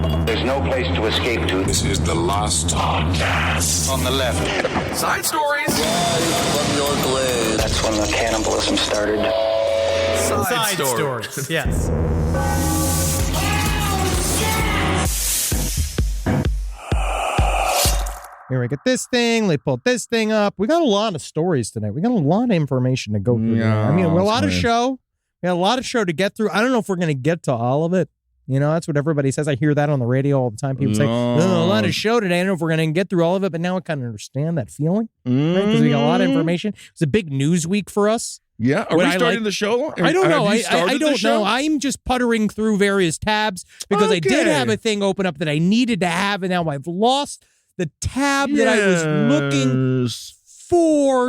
There's no place to escape to. This is the last podcast. On the left. Side stories. From your glade. That's when the cannibalism started. Side stories. Yes. Here we get this thing. They pulled this thing up. We got a lot of stories tonight. We got a lot of information to go through. Yeah, I mean, a lot of show. We had a lot of show to get through. I don't know if we're going to get to all of it. You know, that's what everybody says. I hear that on the radio all the time. People say, a lot of show today. I don't know if we're going to get through all of it, but now I kind of understand that feeling. Right? Because we got a lot of information. It's a big news week for us. Yeah. Are we starting the show? I don't know. I don't know. I'm just puttering through various tabs because I did have a thing open up that I needed to have, and now I've lost the tab that I was looking for.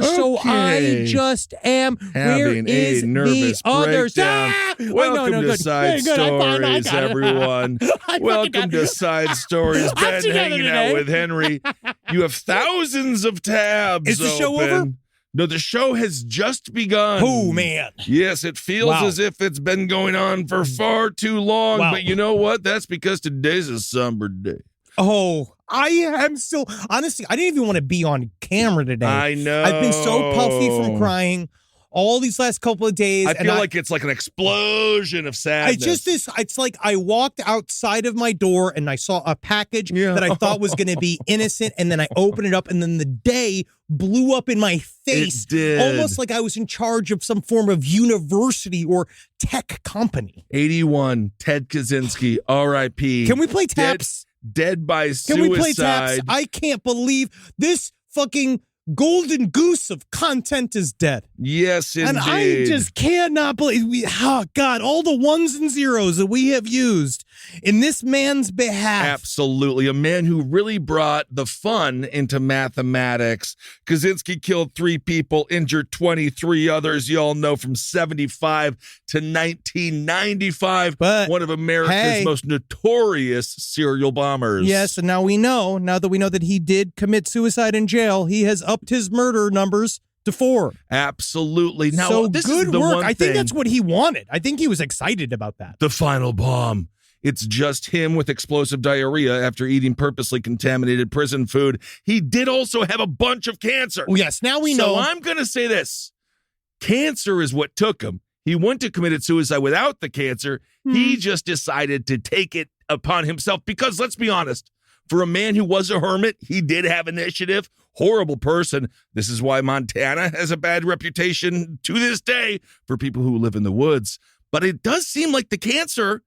So I just am having a nervous breakdown. Welcome to Side Stories, everyone. Welcome to Side Stories. Ben hanging out with Henry. You have thousands of tabs. Is the show over? No, the show has just begun. Oh, man. Yes, it feels as if it's been going on for far too long. But you know what? That's because today's a somber day. Oh, I am still, honestly, I didn't even want to be on camera today. I know. I've been so puffy from crying all these last couple of days. I feel like it's like an explosion of sadness. It's like I walked outside of my door and I saw a package that I thought was going to be innocent, and then I opened it up, and then the day blew up in my face. It did. Almost like I was in charge of some form of university or tech company. 81, Ted Kaczynski, R.I.P. Can we play taps? Dead by suicide. Can we play taps? I can't believe this fucking golden goose of content is dead. Yes, indeed. And I just cannot believe God, all the ones and zeros that we have used in this man's behalf. Absolutely. A man who really brought the fun into mathematics. Kaczynski killed 3 people, injured 23 others. You all know from 75 to 1995. But one of America's most notorious serial bombers. Yes, and now that we know that he did commit suicide in jail, he has upped his murder numbers to 4. Absolutely. Now, so this good is the work. one I think thing. that's what he wanted. I think he was excited about that. The final bomb. It's just him with explosive diarrhea after eating purposely contaminated prison food. He did also have a bunch of cancer. Well, yes, now we know. So I'm going to say this. Cancer is what took him. He went to commit suicide without the cancer. He just decided to take it upon himself because, let's be honest, for a man who was a hermit, he did have initiative. Horrible person. This is why Montana has a bad reputation to this day for people who live in the woods. But it does seem like the cancer,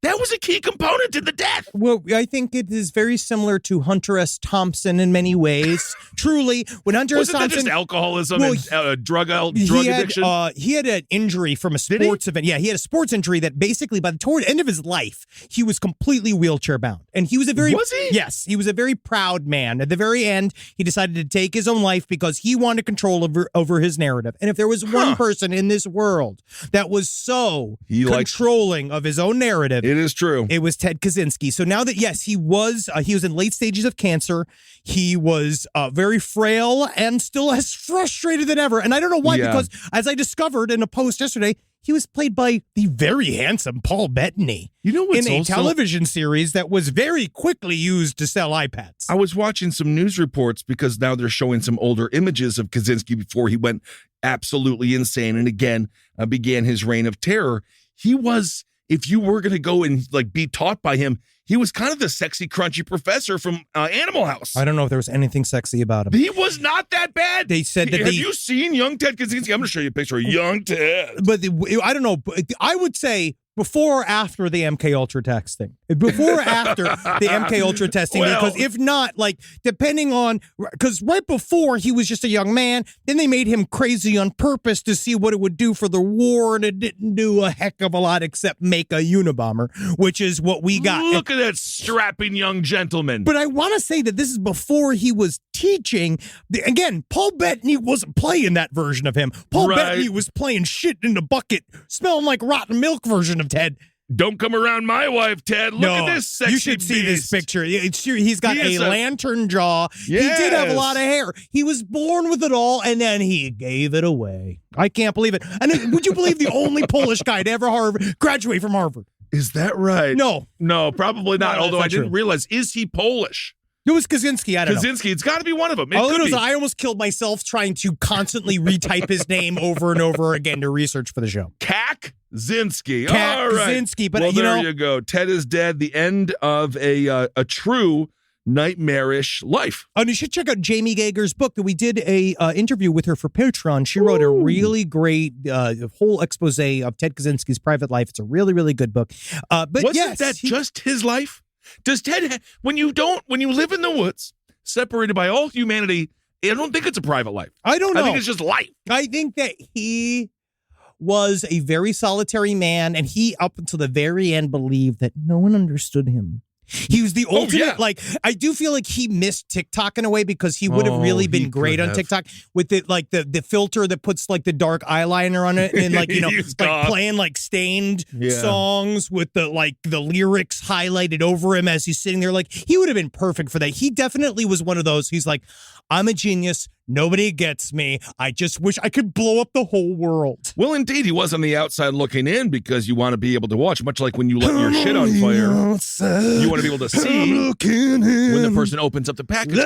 that was a key component to the death. Well, I think it is very similar to Hunter S. Thompson in many ways. Truly, when Hunter S. Thompson... Wasn't that just alcoholism and drug addiction? He had an injury from a sports event. Yeah, he had a sports injury that basically, toward the end of his life, he was completely wheelchair bound. And he was a very... Was he? Yes, he was a very proud man. At the very end, he decided to take his own life because he wanted control over his narrative. And if there was one person in this world that was so controlling of his own narrative... It is true. It was Ted Kaczynski. So now that, yes, he was in late stages of cancer. He was very frail and still as frustrated than ever. And I don't know why, because as I discovered in a post yesterday, he was played by the very handsome Paul Bettany. You know what's in a also television series that was very quickly used to sell iPads. I was watching some news reports because now they're showing some older images of Kaczynski before he went absolutely insane and again began his reign of terror. He was... If you were going to go and be taught by him, he was kind of the sexy, crunchy professor from Animal House. I don't know if there was anything sexy about him. He was not that bad. They said that Have you seen young Ted Kaczynski? I'm going to show you a picture of young Ted. But I don't know. I would say before or after the MK Ultra testing. Before or after the MK Ultra testing, because if not, depending on, because right before he was just a young man, then they made him crazy on purpose to see what it would do for the war, and it didn't do a heck of a lot except make a Unabomber, which is what we got. Look at that strapping young gentleman. But I want to say that this is before he was teaching. Again, Paul Bettany wasn't playing that version of him. Paul Bettany was playing shit in a bucket, smelling like rotten milk version of Ted. Don't come around my wife, Ted. Look at this sexy You should see this picture. He's got a lantern jaw. Yes. He did have a lot of hair. He was born with it all, and then he gave it away. I can't believe it. And would you believe the only Polish guy to ever graduate from Harvard? Is that right? No, probably not. No, Although that's I didn't true. realize, is he Polish? it was Kaczynski. I don't know. Kaczynski. It's got to be one of them. It All I could know is be. I almost killed myself trying to constantly retype his name over and over again to research for the show. Kaczynski. All right. Kaczynski, but well, you there know, you go. Ted is dead. The end of a true nightmarish life. and you should check out Jamie Gager's book. We did a interview with her for Patreon. She wrote a really great whole expose of Ted Kaczynski's private life. It's a really, really good book. But Wasn't yes, that just his life? Does Ted, when you live in the woods, separated by all humanity, I don't think it's a private life. I don't know. I think it's just life. I think that he was a very solitary man, and he, up until the very end, believed that no one understood him. He was the ultimate, yeah. I do feel like he missed TikTok in a way because he would have really been he great could on have. TikTok with the filter that puts like the dark eyeliner on it and He's gone. playing like stained songs with the lyrics highlighted over him as he's sitting there. Like he would have been perfect for that. He definitely was one of those. He's like, I'm a genius. Nobody gets me. I just wish I could blow up the whole world. Well, indeed, he was on the outside looking in because you want to be able to watch, much like when you let your shit on fire. You want to be able to see when the person opens up the package.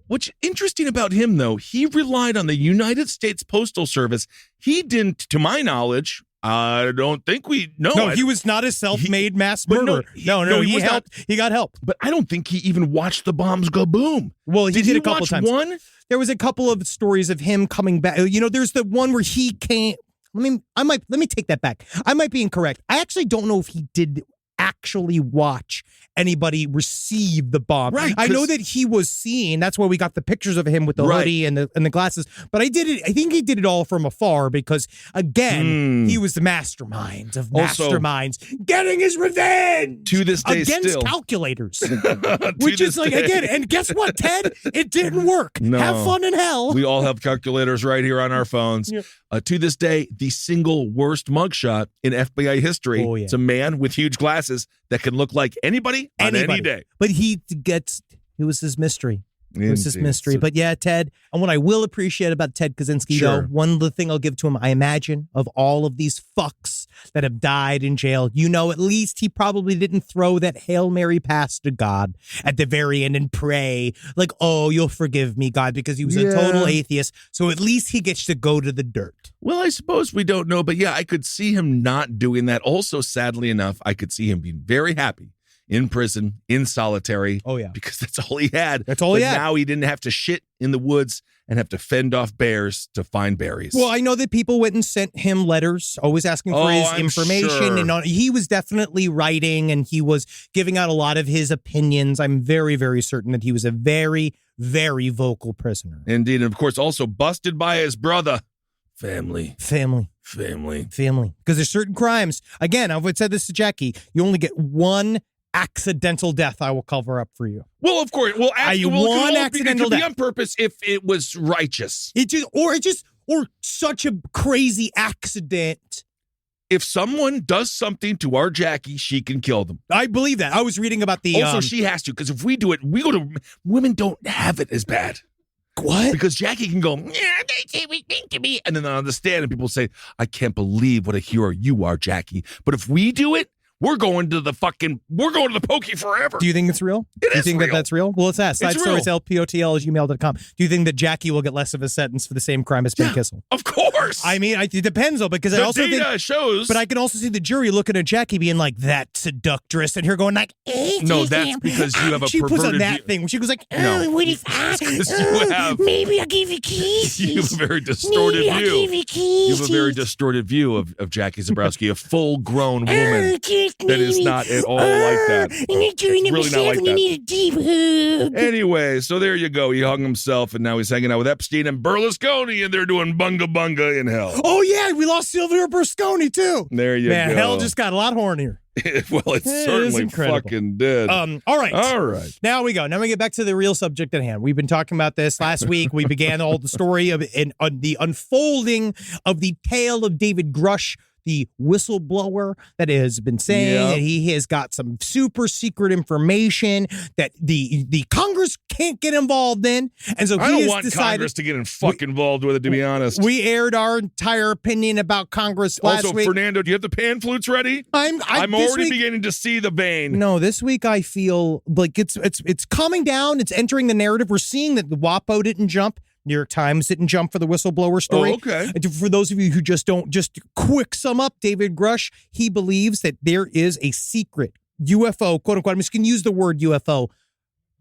What's interesting about him, though, he relied on the United States Postal Service. He didn't, to my knowledge, I don't think we know. No, he was not a self-made mass but murderer. No, he he was helped. He got help. But I don't think he even watched the bombs go boom. Well, he did a couple watch times. One? There was a couple of stories of him coming back. You know, there's the one where he came. Let me take that back. I might be incorrect. I actually don't know if he did actually watch anybody receive the bomb. Right, I know that he was seen. That's why we got the pictures of him with the Right. hoodie and the glasses. But I think he did it all from afar because, again, he was the mastermind of Also, masterminds getting his revenge to this day against still. calculators. To Which is this like, day. again, and guess what, Ted? It didn't work. No. Have fun in hell. We all have calculators right here on our phones. Yeah. To this day, the single worst mugshot in FBI history. Oh, yeah. It's a man with huge glasses that can look like anybody on any day. But it was his mystery. It was his Indeed. mystery. So- But yeah, Ted, and what I will appreciate about Ted Kaczynski, Sure. though, one little thing I'll give to him, I imagine, of all of these fucks that have died in jail, at least he probably didn't throw that Hail Mary pass to God at the very end and pray, like, oh, you'll forgive me, God, because he was a total atheist. So at least he gets to go to the dirt. Well, I suppose we don't know, but yeah, I could see him not doing that. Also, sadly enough, I could see him being very happy in prison, in solitary. Oh, yeah. Because that's all he had. That's all he had. Now he didn't have to shit in the woods and have to fend off bears to find berries. Well, I know that people went and sent him letters, always asking for his I'm information. sure. And he was definitely writing and he was giving out a lot of his opinions. I'm very, very certain that he was a very, very vocal prisoner. Indeed. And of course, also busted by his brother. Family. Because there's certain crimes. Again, I've said this to Jackie. You only get one accidental death I will cover up for you. Well, of course. Well, one it accidental could be death. on purpose if it was righteous. Or such a crazy accident. If someone does something to our Jackie, she can kill them. I believe that. I was reading about the Also, she has to, because if we do it, women don't have it as bad. what? Because Jackie can go, yeah, they say we think to me. And then on the stand, and people say, I can't believe what a hero you are, Jackie. But if we do it, we're going to the pokey forever. Do you think it's real? Do you is think real. that's real? Well, let's ask. It's Side stories, lpotl@gmail.com. Do you think that Jackie will get less of a sentence for the same crime as Ben Kissel? Of course. I mean, it depends, though, because I the also data think... shows. But I can also see the jury looking at Jackie being like, that seductress, and her going like, No, that's because you have a she puts on perverted that view. thing. She goes like, No. What if I? Because you have- Maybe I'll give you keys. You have a very distorted Maybe I'll view. give you keys. You have a very distorted view of Jackie Zabrowski, a full-grown woman just that is maybe. not at all like that. And then during It's number really not like 7, you that. need a deep hug. Anyway, so there you go. He hung himself, and now he's hanging out with Epstein and Berlusconi, and they're doing bunga bunga in hell. oh, yeah, we lost Silvio Berlusconi, too. There you Man, go. hell just got a lot hornier. Well, it's It is certainly incredible. fucking did. All right. All right. Now we go. Now we get back to the real subject at hand. We've been talking about this last week. We began all the story of the unfolding of the tale of David Grusch, the whistleblower that has been saying that he has got some super secret information that the Congress can't get involved in. And so I he don't has want decided Congress to get involved with it, to be honest. we aired our entire opinion about Congress last Also, week. Fernando, do you have the pan flutes ready? I'm this already week- beginning to see the vein. No, this week I feel like it's calming down. It's entering the narrative. We're seeing that the WAPO didn't jump. New York Times didn't jump for the whistleblower story. Oh, okay. And for those of you who just quick sum up, David Grusch, he believes that there is a secret UFO, quote unquote, I'm just going to use the word UFO,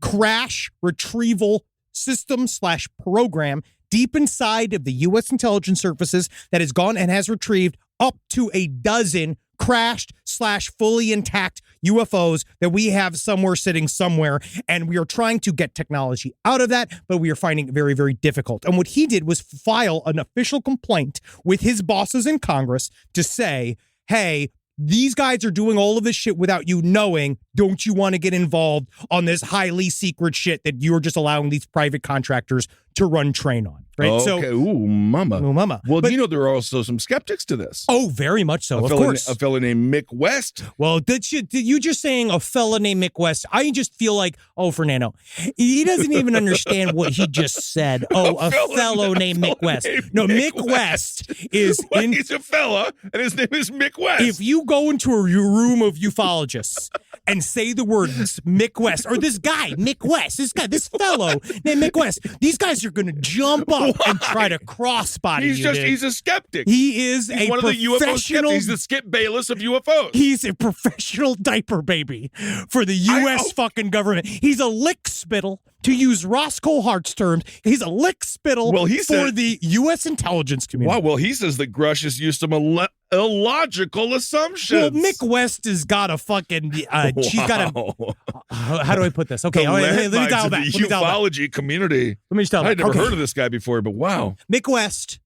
crash retrieval system / program deep inside of the U.S. intelligence services that has gone and has retrieved up to a dozen crashed / fully intact UFOs that we have somewhere sitting somewhere. And we are trying to get technology out of that, but we are finding it very, very difficult. And what he did was file an official complaint with his bosses in Congress to say, hey, these guys are doing all of this shit without you knowing. Don't you want to get involved on this highly secret shit that you're just allowing these private contractors to run train on? Right. Okay. So, Ooh, mama. Well, but, there are also some skeptics to this. Oh, very much so. Of course. A fellow named Mick West. Well, did you just saying a fella named Mick West? I just feel like, Fernando, he doesn't even understand what he just said. Oh, a fellow named Mick West. No, Mick West is he's a fella, and his name is Mick West. If you go into a room of ufologists and say the words Mick West, or this guy, Mick West, this fellow named Mick West, these guys are going to jump up and try to crossbody you. He's a skeptic. He's one of the UFO skeptics. He's the Skip Bayless of UFOs. He's a professional diaper baby for the U.S. fucking government. He's a lick spittle, to use Roscoe Hart's terms. He's a lick spittle for the U.S. intelligence community. Wow, well, he says that Grusch has used some illogical assumptions. Well, Mick West has got a fucking, she's got a, how do I put this? Okay, let me dial back. The ufology community. Let me just dial back. I'd never heard of this guy before, but wow. Mick West,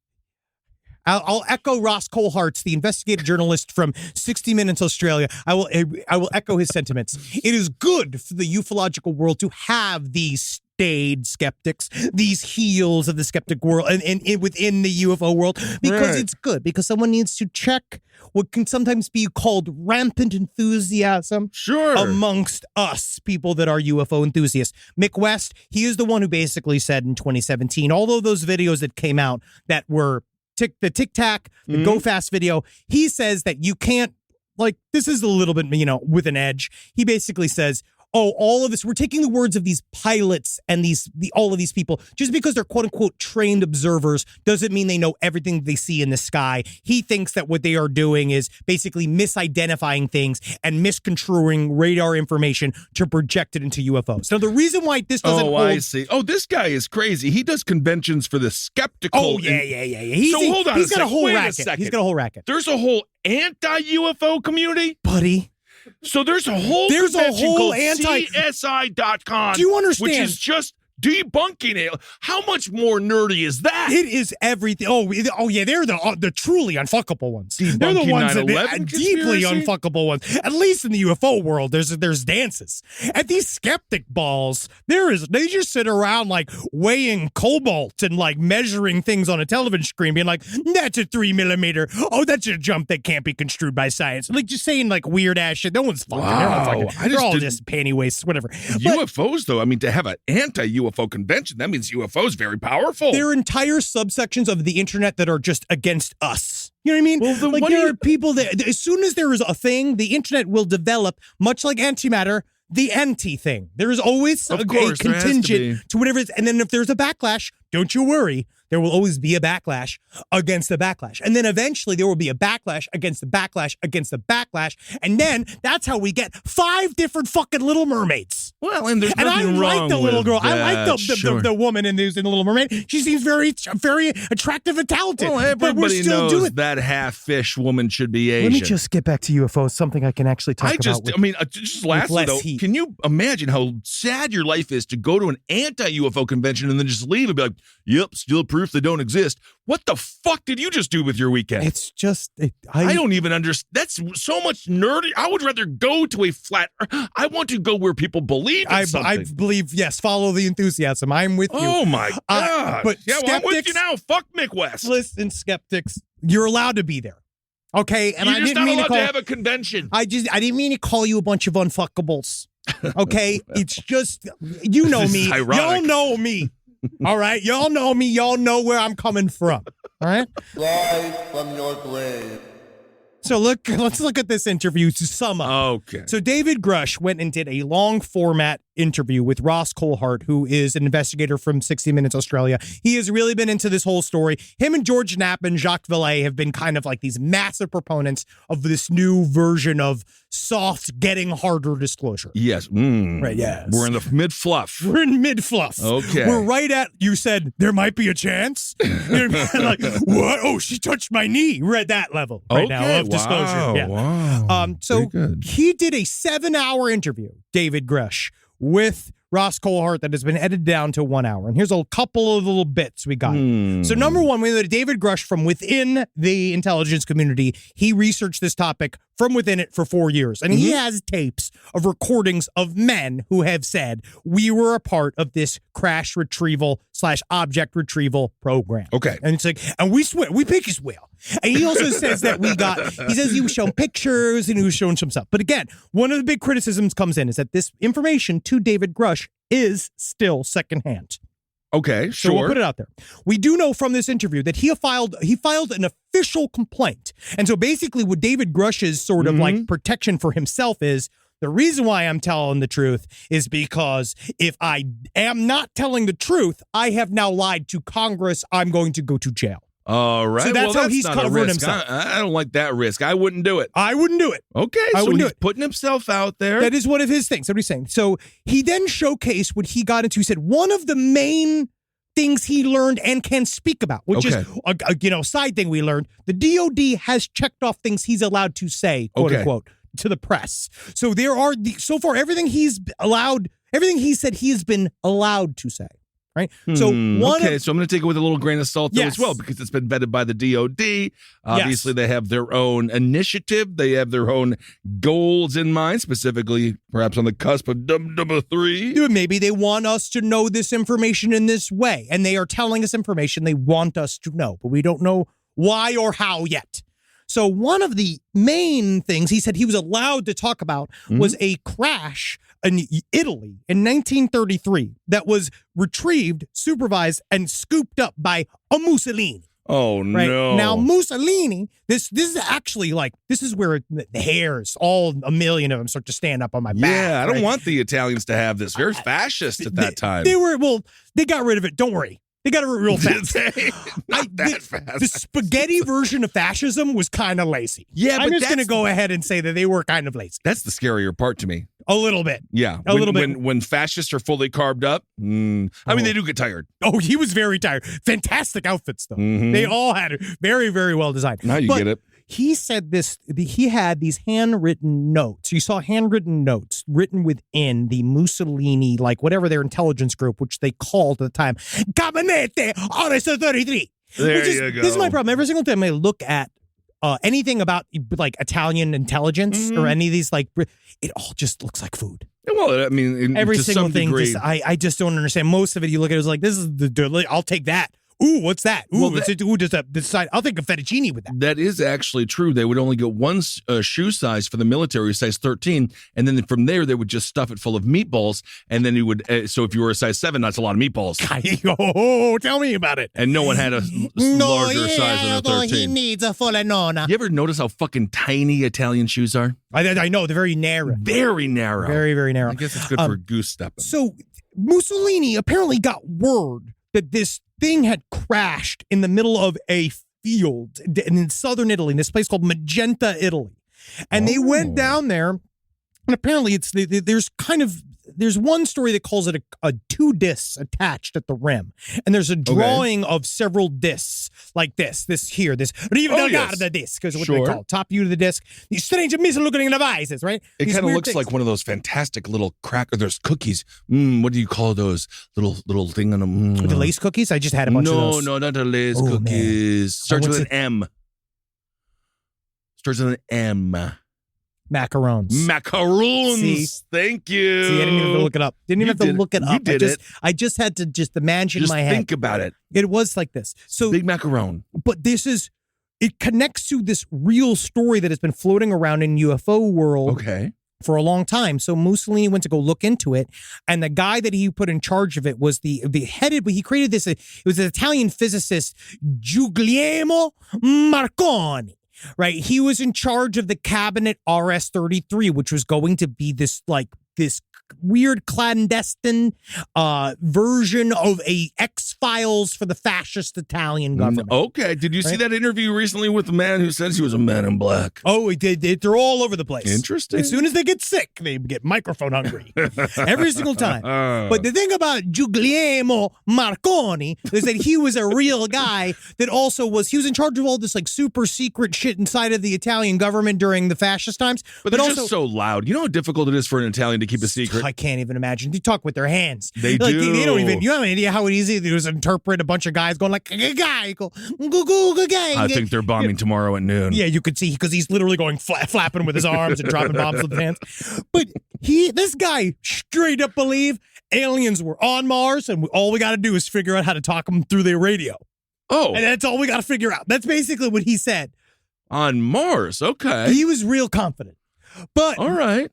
I'll echo Ross Colehart's, the investigative journalist from 60 Minutes Australia. I will echo his sentiments. It is good for the ufological world to have these staid skeptics, these heels of the skeptic world, and within the UFO world, because it's good, because someone needs to check what can sometimes be called rampant enthusiasm amongst us, people that are UFO enthusiasts. Mick West, he is the one who basically said in 2017, although those videos that came out that were the Tic Tac, the Go Fast video, he says that you can't, like, this is a little bit, with an edge. He basically says, all of this, we're taking the words of these pilots and all of these people, just because they're quote unquote trained observers doesn't mean they know everything they see in the sky. He thinks that what they are doing is basically misidentifying things and misconstruing radar information to project it into UFOs. Now, the reason why this doesn't hold... I see. Oh, this guy is crazy. He does conventions for the skeptical. Oh, yeah. So hold on he's got a whole racket. He's got a whole racket. There's a whole anti-UFO community? Buddy. So there's a whole CSI.com. Do you understand? Which is just debunking it. How much more nerdy is that? It is everything. Oh yeah, they're the truly unfuckable ones. They're the ones that deeply unfuckable ones. At least in the UFO world, there's dances. At these skeptic balls, they just sit around like weighing cobalt and like measuring things on a television screen, being like, that's a 3 millimeter. Oh, that's a jump that can't be construed by science. Like just saying like weird ass shit. No one's fucking. Wow. They're all just panty wastes, whatever. UFOs, though, I mean, to have an anti-UFO convention, that means UFOs very powerful. There are entire subsections of the internet that are just against us. You know what I mean? Well, there are people that as soon as there is a thing, the internet will develop, much like antimatter, the anti thing. There is always a contingent to whatever it is. And then if there's a backlash, don't you worry. There will always be a backlash against the backlash. And then eventually there will be a backlash against the backlash against the backlash. And then that's how we get 5 different fucking Little Mermaids. Well, and there's nothing wrong I like the little girl. That. I like the woman in the Little Mermaid. She seems very, very attractive and talented. Well, everybody knows that half-fish woman should be Asian. Let me just get back to UFOs, something I can actually talk about. Just lastly, though, can you imagine how sad your life is to go to an anti-UFO convention and then just leave and be like, yep, still proof they don't exist. What the fuck did you just do with your weekend? It's just... I don't even understand. That's so much nerdy. I would rather go to a flat... I want to go where people believe in something. I believe, yes, follow the enthusiasm. I'm with you. Oh, my God. But I'm with you now. Fuck Mick West. Listen, skeptics, you're allowed to be there. Okay, and You're I just didn't not mean to allowed call. to have a convention. I didn't mean to call you a bunch of unfuckables. Okay, it's just you know This me. is ironic. Y'all know me. All right, y'all know me. Y'all know where I'm coming from. All right. Rise from your grave. So let's look at this interview to sum up. Okay. So David Grusch went and did a long format interview with Ross Coulthart, who is an investigator from 60 Minutes Australia. He has really been into this whole story. Him and George Knapp and Jacques Vallée have been kind of like these massive proponents of this new version of soft, getting harder disclosure. Yes. Right, yes. We're in the mid-fluff. We're in mid-fluff. Okay. We're right at, you said, there might be a chance? Like, what? Oh, she touched my knee. We're at that level right now of disclosure. Yeah. Wow. So Very good. he did a 7-hour interview, David Grusch, with Ross Coulthart that has been edited down to 1 hour. And here's a couple of little bits we got. So number one, we had David Grusch from within the intelligence community. He researched this topic from within it for 4 years. And he has tapes of recordings of men who have said, we were a part of this crash retrieval / object retrieval program. Okay. And it's like, and we swear, we pick his will. And he also says that he says he was shown pictures and he was shown some stuff. But again, one of the big criticisms comes in is that this information to David Grusch is still secondhand. Okay, sure. So we'll put it out there. We do know from this interview that he filed an official complaint. And so basically what David Grusch's sort of like protection for himself is, the reason why I'm telling the truth is because if I am not telling the truth, I have now lied to Congress. I'm going to go to jail. All right. So that's how he's not a covering risk. himself. I don't like that risk. I wouldn't do it. I wouldn't do it. Okay, I so wouldn't do he's it. putting himself out there. That is one of his things. That's what he's saying. So he then showcased what he got into. He said one of the main things he learned and can speak about, which is a side thing we learned. The DOD has checked off things he's allowed to say, quote unquote, to the press. So there are so far everything he said he has been allowed to say. Right. So so I'm going to take it with a little grain of salt though, as well, because it's been vetted by the DOD. Obviously, they have their own initiative. They have their own goals in mind, specifically, perhaps on the cusp of number 3. Maybe they want us to know this information in this way, and they are telling us information they want us to know, but we don't know why or how yet. So one of the main things he said he was allowed to talk about was a crash in Italy in 1933 that was retrieved, supervised, and scooped up by a Mussolini. Oh, right? no. Now, Mussolini, this is actually like, this is where the hairs, all a million of them start to stand up on my back. Yeah, I don't right? want the Italians to have this. Very fascist at that time. They got rid of it. Don't worry. They got it real fast. Not that fast. The spaghetti version of fascism was kind of lazy. Yeah, I'm but just going to go ahead and say that they were kind of lazy. That's the scarier part to me. A little bit. Yeah. A little bit. When fascists are fully carved up, I mean, they do get tired. Oh, he was very tired. Fantastic outfits, though. They all had it. Very, very well designed. Now you get it. He said he had these handwritten notes. You saw handwritten notes written within the Mussolini, like whatever their intelligence group, which they called at the time, Gabinete Arresto 33. There you go. This is my problem. Every single time I look at anything about like Italian intelligence or any of these, like, it all just looks like food. Well, I mean, every to single some thing. degree, I just don't understand. Most of it, you look at it, it's like, this is I'll take that. Ooh, what's that? Ooh, does that decide? I'll think of fettuccine with that. That is actually true. They would only get one shoe size for the military, size 13, and then from there they would just stuff it full of meatballs, and then you would. So if you were a size 7, that's a lot of meatballs. Oh, tell me about it. And no one had a larger size than a 13. He needs a full nonna. You ever notice how fucking tiny Italian shoes are? I know, they're very narrow. Very narrow. Very, very narrow. I guess it's good for goose stepping. So Mussolini apparently got word that this thing had crashed in the middle of a field in southern Italy, in this place called Magenta, Italy. And they went down there, and apparently there's one story that calls it a 2 discs attached at the rim. And there's a drawing of several discs like this Riva del Garda disc is what they call it. Top view of the disc. These strange and missing-looking devices, right? It kind of looks like one of those fantastic little there's cookies. What do you call those little thing on them? The Lace cookies? I just had a bunch of those. No, not the Lace cookies. Starts with an M. Starts with an M. Macarons. See? Thank you. See, I didn't even have to look it up. Didn't even have to look it up. You did it. I just had to imagine Just my head. think about it. It was like this. So Big macaron. But this is it connects to this real story that has been floating around in UFO world for a long time. So Mussolini went to go look into it, and the guy that he put in charge of it was the headed. He created this. It was an Italian physicist, Guglielmo Marconi. Right, he was in charge of the cabinet RS-33, which was going to be this weird clandestine version of a X-Files for the fascist Italian government. Okay. Did you see that interview recently with the man who says he was a man in black? Oh, he did. They're all over the place. Interesting. As soon as they get sick, they get microphone hungry. Every single time. But the thing about Guglielmo Marconi is that he was a real guy that also he was in charge of all this like super secret shit inside of the Italian government during the fascist times. But they're just so loud. You know how difficult it is for an Italian to keep a secret? I can't even imagine. They talk with their hands. They do. They don't even. You have an idea how easy it is to interpret a bunch of guys going like guy. I think they're bombing tomorrow at noon. Yeah, you could see because he's literally going flapping with his arms and dropping bombs with his hands. But this guy straight up believed aliens were on Mars, and all we got to do is figure out how to talk them through their radio. Oh, and that's all we got to figure out. That's basically what he said. On Mars, okay. He was real confident. But all right.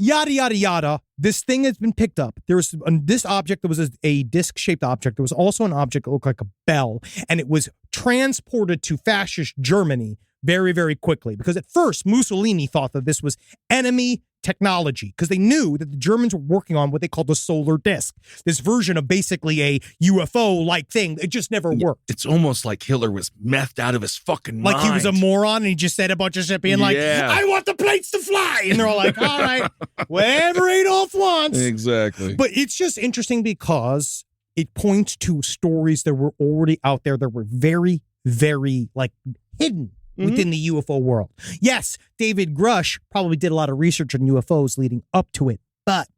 Yada, yada, yada. This thing has been picked up. There was this object that was a disc-shaped object. There was also an object that looked like a bell, and it was transported to fascist Germany very, very quickly. Because at first, Mussolini thought that this was enemy technology because they knew that the Germans were working on what they called the solar disc, this version of basically a UFO-like thing. It just never worked. It's almost like Hitler was methed out of his fucking mind. Like he was a moron and he just said a bunch of shit being like, I want the plates to fly. And they're all like, all right, whatever Adolf wants. Exactly. But it's just interesting because it points to stories that were already out there that were very, very like hidden within the UFO world. Yes, David Grusch probably did a lot of research on UFOs leading up to it, but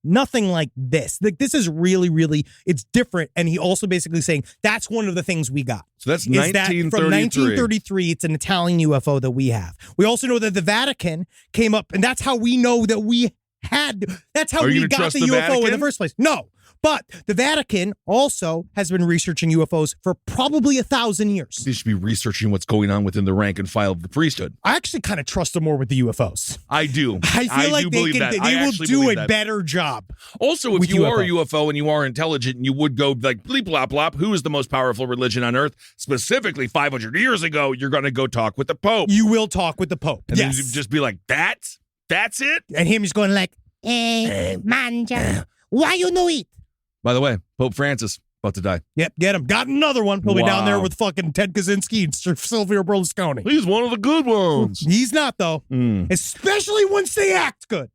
nothing like this. Like this is really, really, it's different. And he also basically saying that's one of the things we got. So that's 1933. From 1933, it's an Italian UFO that we have. We also know that the Vatican came up, and that's how we know that that's how we got the UFO in the first place. No. But the Vatican also has been researching UFOs for probably 1,000 years. They should be researching what's going on within the rank and file of the priesthood. I actually kind of trust them more with the UFOs. I do. I feel like they will do a better job. Also, if you are a UFO and you are intelligent and you would go like bleep blop blop, who is the most powerful religion on earth? Specifically 500 years ago, you're going to go talk with the Pope. You will talk with the Pope. And then you just be like, that's it? And him just going like, manja, why you know it? By the way, Pope Francis, about to die. Yep, get him. Got another one. He'll be down there with fucking Ted Kaczynski and Silvio Berlusconi. He's one of the good ones. He's not, though. Especially once they act good.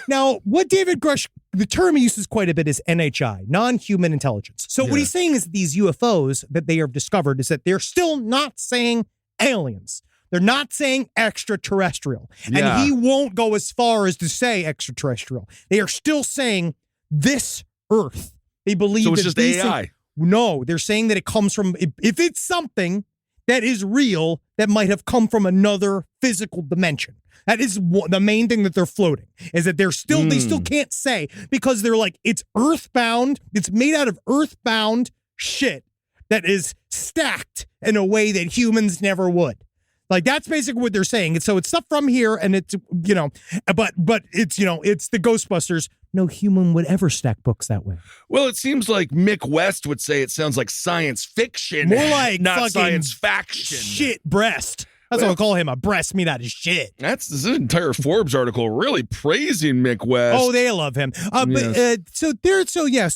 Now, what David Grusch, the term he uses quite a bit is NHI, non-human intelligence. So what he's saying is that these UFOs that they have discovered is that they're still not saying aliens. They're not saying extraterrestrial. And he won't go as far as to say extraterrestrial. They are still saying this Earth. They believe so it's that just AI. No, they're saying that it comes from, if it's something that is real, that might have come from another physical dimension. That is the main thing that they're floating, is that they still can't say, because they're like, it's earthbound, it's made out of earthbound shit that is stacked in a way that humans never would. Like, that's basically what they're saying. And so it's stuff from here, and it's, but it's, it's the Ghostbusters. No human would ever stack books that way. Well, it seems like Mick West would say it sounds like science fiction. More like not science faction. Shit breast. That's what I call him, a breast made out of shit. This is an entire Forbes article really praising Mick West. Oh, they love him. So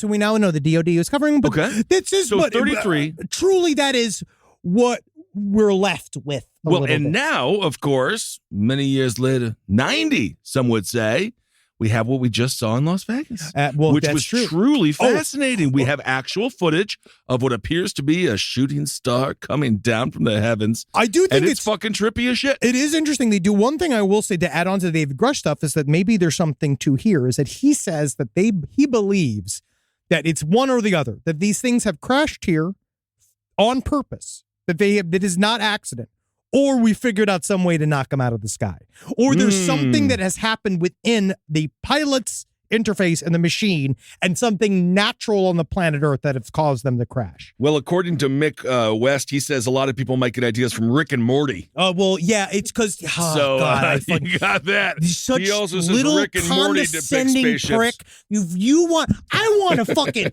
we now know the DOD is covering. But this is 33. Truly, that is what we're left with. Now, of course, many years later, 90, some would say, we have what we just saw in Las Vegas, which was truly fascinating. We have actual footage of what appears to be a shooting star coming down from the heavens. I do think it's fucking trippy as shit. It is interesting. They do one thing I will say to add on to the David Grusch stuff is that maybe there's something to here, is that he says that he believes that it's one or the other, that these things have crashed here on purpose, that is not accident. Or we figured out some way to knock them out of the sky. Or there's something that has happened within the pilots interface in the machine and something natural on the planet Earth that has caused them to crash. Well, according to Mick West, he says a lot of people might get ideas from Rick and Morty. Oh, well, yeah, it's because, you got that. Such He also says little Rick and Morty depict condescending spaceships. prick. I want to fucking,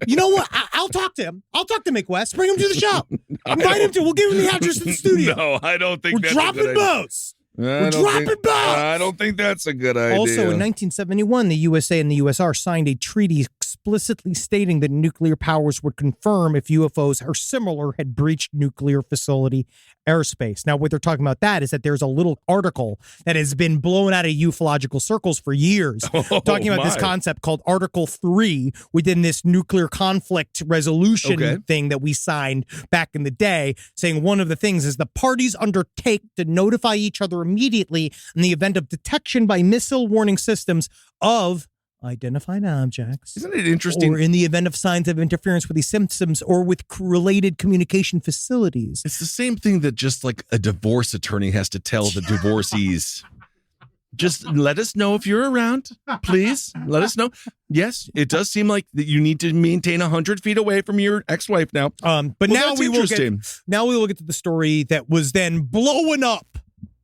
you know what? I'll talk to him. I'll talk to Mick West. Bring him to the show. Invite him to. We'll give him the address of the studio. No, I don't think We're that's dropping a good idea. bows. We're dropping bombs. I don't think that's a good idea. Also, in 1971, the USA and the USR signed a treaty explicitly stating that nuclear powers would confirm if UFOs or similar had breached nuclear facility airspace. Now, what they're talking about that is that there's a little article that has been blown out of ufological circles for years, talking about this concept called Article 3 within this nuclear conflict resolution thing that we signed back in the day, saying one of the things is the parties undertake to notify each other immediately in the event of detection by missile warning systems of identified objects. Isn't it interesting? Or in the event of signs of interference with these systems or with related communication facilities. It's the same thing that just like a divorce attorney has to tell the divorcees. Just let us know if you're around, please. Let us know. Yes, it does seem like that you need to maintain 100 feet away from your ex-wife now. But now we will get to the story that was then blowing up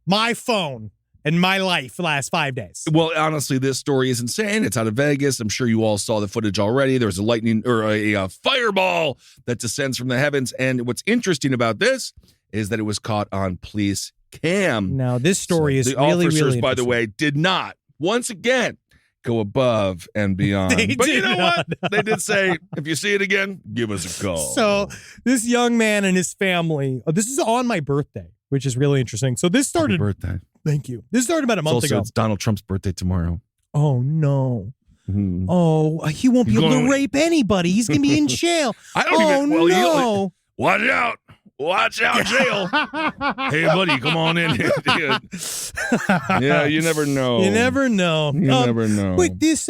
my phone in my life the last 5 days. Well, honestly, this story is insane. It's out of Vegas. I'm sure you all saw the footage already. There's a lightning or a fireball that descends from the heavens. And what's interesting about this is that it was caught on police cam. Now, this story is the really, officers, really by the way, did not, once again, go above and beyond. But you know what? They did say, if you see it again, give us a call. So this young man and his family, this is on my birthday, which is really interesting. So this started... Happy birthday. Thank you. This started about a month ago. It's Donald Trump's birthday tomorrow. Oh, no. Oh, he won't be able to rape anybody. He's going to be in jail. No. Watch out. Watch out, jail. Hey, buddy, come on in here, dude. Yeah, you never know. You never know. You never know. Wait, this,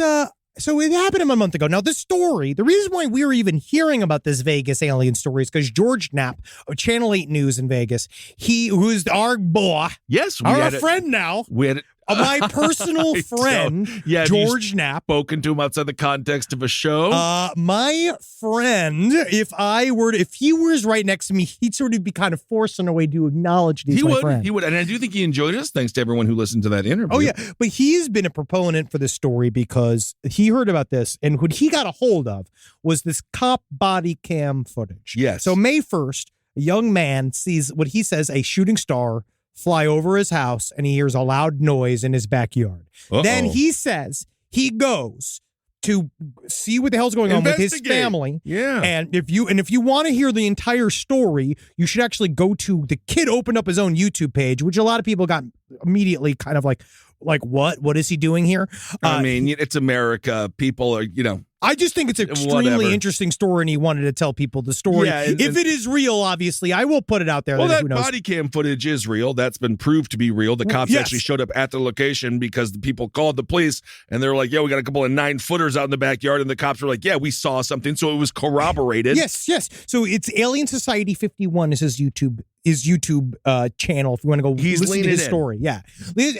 so it happened a month ago. Now, this story, the reason why we were even hearing about this Vegas alien story is because George Knapp of Channel 8 News in Vegas, who's our boy. Yes, our friend now. We had it. My personal friend, George Knapp. Spoken to him outside the context of a show? My friend, if he was right next to me, he'd sort of be kind of forced in a way to acknowledge these. He would. And I do think he enjoyed us, thanks to everyone who listened to that interview. Oh, yeah. But he's been a proponent for this story because he heard about this, and what he got a hold of was this cop body cam footage. Yes. So May 1st, a young man sees what he says a shooting star fly over his house, and he hears a loud noise in his backyard. Then he says he goes to see what the hell's going on with his family. Yeah. And if you want to hear the entire story, you should actually go to the kid opened up his own YouTube page, which a lot of people got immediately kind of like what is he doing here? I mean, it's America. People are, I just think it's an extremely interesting story, and he wanted to tell people the story. Yeah, if it is real, obviously, I will put it out there. Well, that who knows? body cam footage is real. That's been proved to be real. The cops actually showed up at the location because the people called the police, and they were like, yeah, we got a couple of 9-footers out in the backyard, and the cops were like, yeah, we saw something. So it was corroborated. Yes. So it's Alien Society 51 is his YouTube channel if you want to go listen to his story. Yeah.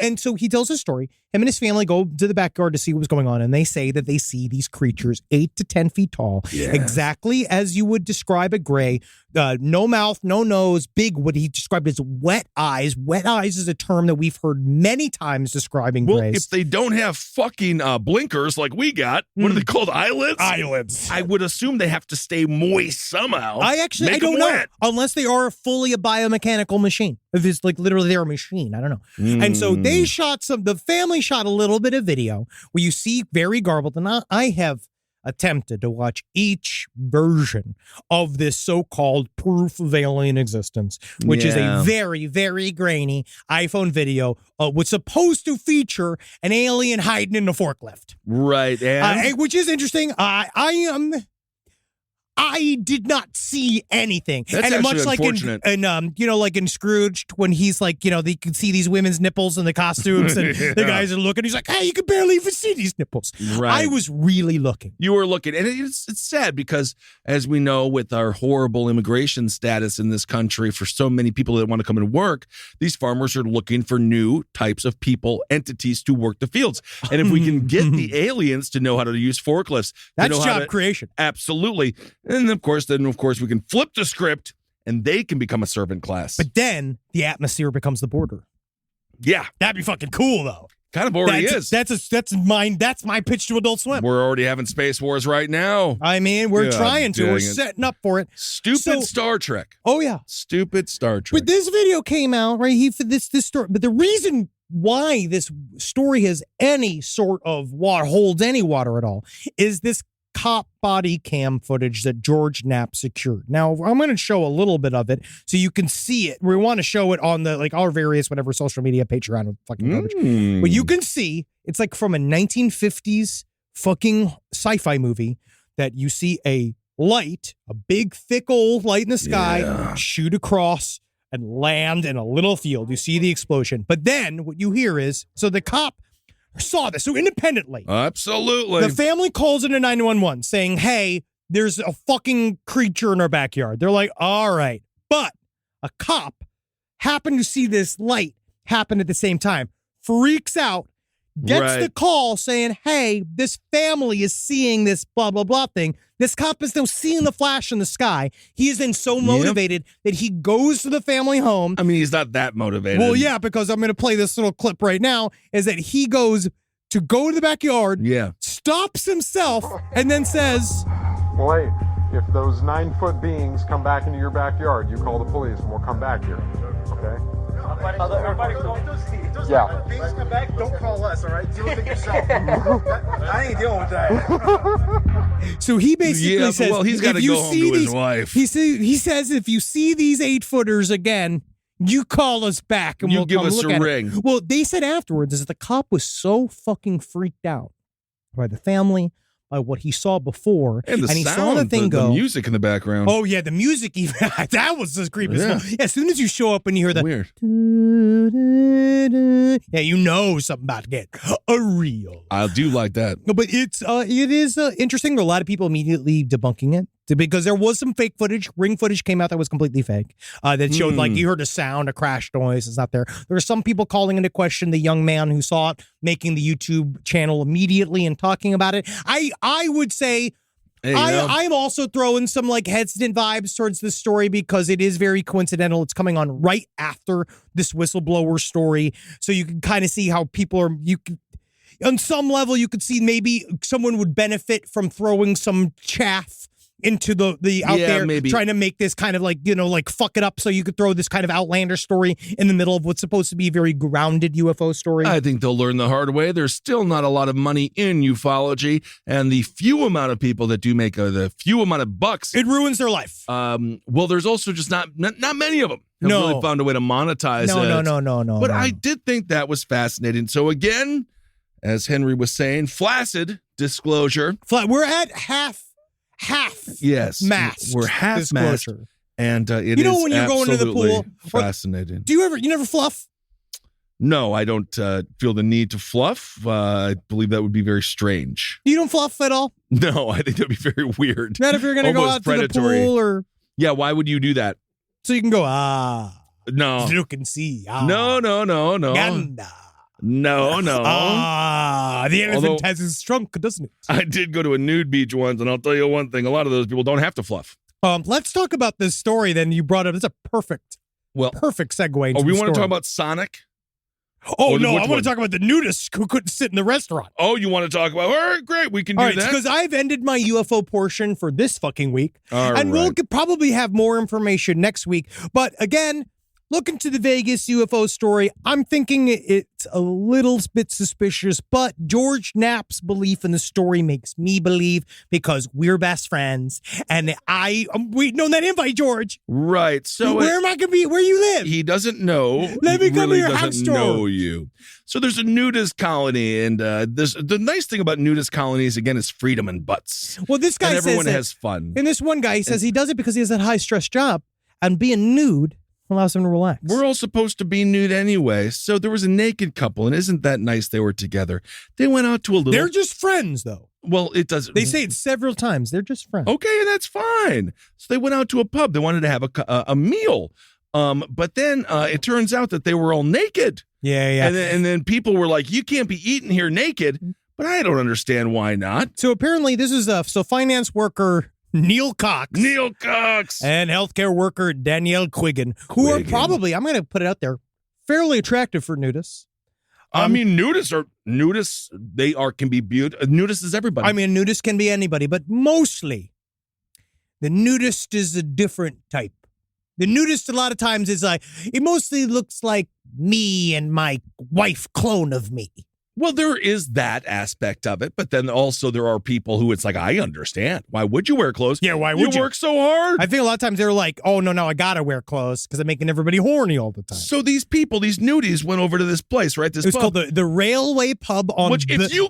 And so he tells his story. Him and his family go to the backyard to see what was going on, and they say that they see these creatures 8 to 10 feet tall, exactly as you would describe a gray, no mouth, no nose, big, what he described as wet eyes. Wet eyes is a term that we've heard many times describing grays. Well, if they don't have fucking blinkers like we got, what are they called? Eyelids? Eyelids. I would assume they have to stay moist somehow. I don't know. Unless they are fully a biomechanical machine. If it's like literally they're a machine. I don't know. And so they the family shot a little bit of video where you see very garbled. And I have attempted to watch each version of this so-called proof of alien existence, which is a very, very grainy iPhone video, was supposed to feature an alien hiding in a forklift. Right. And which is interesting. I I did not see anything. That's and actually much like unfortunate. like in Scrooge, when he's like, you can see these women's nipples in the costumes, and the guys are looking. He's like, hey, you can barely even see these nipples. Right. I was really looking. You were looking, and it's sad because, as we know, with our horrible immigration status in this country, for so many people that want to come and work, these farmers are looking for new types of people, entities to work the fields. And if we can get the aliens to know how to use forklifts, that's job creation. Absolutely. And of course, we can flip the script and they can become a servant class. But then the atmosphere becomes the border. Yeah. That'd be fucking cool, though. Kind of already is. That's my pitch to Adult Swim. We're already having space wars right now. I mean, we're trying to. We're setting up for it. Stupid Star Trek. Oh yeah, stupid Star Trek. But this video came out right. For this story. But the reason why this story has any sort of water, holds any water at all, is this cop body cam footage that George Knapp secured. Now, I'm going to show a little bit of it so you can see it. We want to show it on the our various whatever social media, Patreon, fucking garbage. But you can see it's like from a 1950s fucking sci-fi movie that you see a light, a big thick old light in the sky, shoot across and land in a little field. You see the explosion. But then what you hear is, so the cop saw this. So independently. Absolutely. The family calls in a 911 saying, hey, there's a fucking creature in our backyard. They're like, all right. But a cop happened to see this light happen at the same time. Freaks out. Gets the call saying, hey, this family is seeing this blah, blah, blah thing. This cop is now seeing the flash in the sky. He is then so motivated that he goes to the family home. I mean, he's not that motivated. Well, yeah, because I'm going to play this little clip right now, is that he goes to the backyard, stops himself, and then says, well, hey, if those 9-foot beings come back into your backyard, you call the police and we'll come back here, okay? Yeah. Beings come back, don't call us, all right? Deal with it yourself. I ain't dealing with that. So he basically says, well, he's got to go home to his wife. He says, if you see these 8-footers again, you call us back and you we'll give come us look a at ring. It. Well, they said afterwards is that the cop was so fucking freaked out by the family, by what he saw before, and he saw the thing go. The music in the background. Oh yeah, the music even that was as creepy as well. Yeah, as soon as you show up and you hear that weird. Yeah, you know something about to get real. I do like that. No, but it is interesting. A lot of people immediately debunking it because there was some fake footage. Ring footage came out that was completely fake. That showed like you heard a sound, a crash noise. It's not there. There are some people calling into question the young man who saw it, making the YouTube channel immediately and talking about it. I would say. Hey, I'm also throwing some like hesitant vibes towards this story because it is very coincidental. It's coming on right after this whistleblower story. So you can kind of see how people are, on some level, you could see maybe someone would benefit from throwing some chaff into the out there, maybe trying to make this kind of like, like fuck it up so you could throw this kind of outlandish story in the middle of what's supposed to be a very grounded UFO story. I think they'll learn the hard way. There's still not a lot of money in ufology, and the few amount of people that do make the few amount of bucks, it ruins their life. Well, there's also just not many of them have really found a way to monetize it. No. But I did think that was fascinating. So again, as Henry was saying, flaccid disclosure. We're at half masked. We're half disclosure. masked, and it is when you're going to the pool, fascinating. You never fluff? No, I don't feel the need to fluff. I believe that would be very strange. You don't fluff at all? No, I think that'd be very weird. Not if you're going to go out predatory. To the pool or. Yeah, why would you do that? So you can go No. You can see No. Ganda. No. The elephant has his trunk, doesn't it? I did go to a nude beach once, and I'll tell you one thing. A lot of those people don't have to fluff. Let's talk about this story then you brought up. It's a perfect segue into we want to talk about Sonic? Oh, no, I want to talk about the nudists who couldn't sit in the restaurant. Oh, you want to talk about, all right, great, we can do that. Because I've ended my UFO portion for this fucking week. All and right. we'll probably have more information next week. But again, look into the Vegas UFO story. I'm thinking it's a little bit suspicious, but George Knapp's belief in the story makes me believe because we're best friends. And I'm waiting on that invite, George. Right. So where am I going to be? Where you live? He doesn't know. Let me He come really to your house doesn't know tour. you. So there's a nudist colony, and the nice thing about nudist colonies, again, is freedom and butts. Well, this guy and says everyone that- has fun. And this one guy, he says he does it because he has that high-stress job, and being nude allows him to relax. We're all supposed to be nude anyway. So there was a naked couple, and isn't that nice they were together? They went out to a little... They're just friends, though. Well, it doesn't... They say it several times. They're just friends. Okay, and that's fine. So they went out to a pub. They wanted to have a meal. But then it turns out that they were all naked. Yeah. And then people were like, you can't be eating here naked. But I don't understand why not. So apparently this is finance worker Neil Cox. And healthcare worker Danielle Quiggin, who are probably, I'm going to put it out there, fairly attractive for nudists. I mean, nudists, can be beautiful. Nudist is everybody. I mean, nudist can be anybody, but mostly the nudist is a different type. The nudist a lot of times is it mostly looks like me and my wife clone of me. Well, there is that aspect of it, but then also there are people who it's like, I understand. Why would you wear clothes? Yeah, why would you? work so hard. I think a lot of times they're like, oh, no, I got to wear clothes because I'm making everybody horny all the time. So these people, these nudies, went over to this place, right? This It's pub. called the Railway Pub on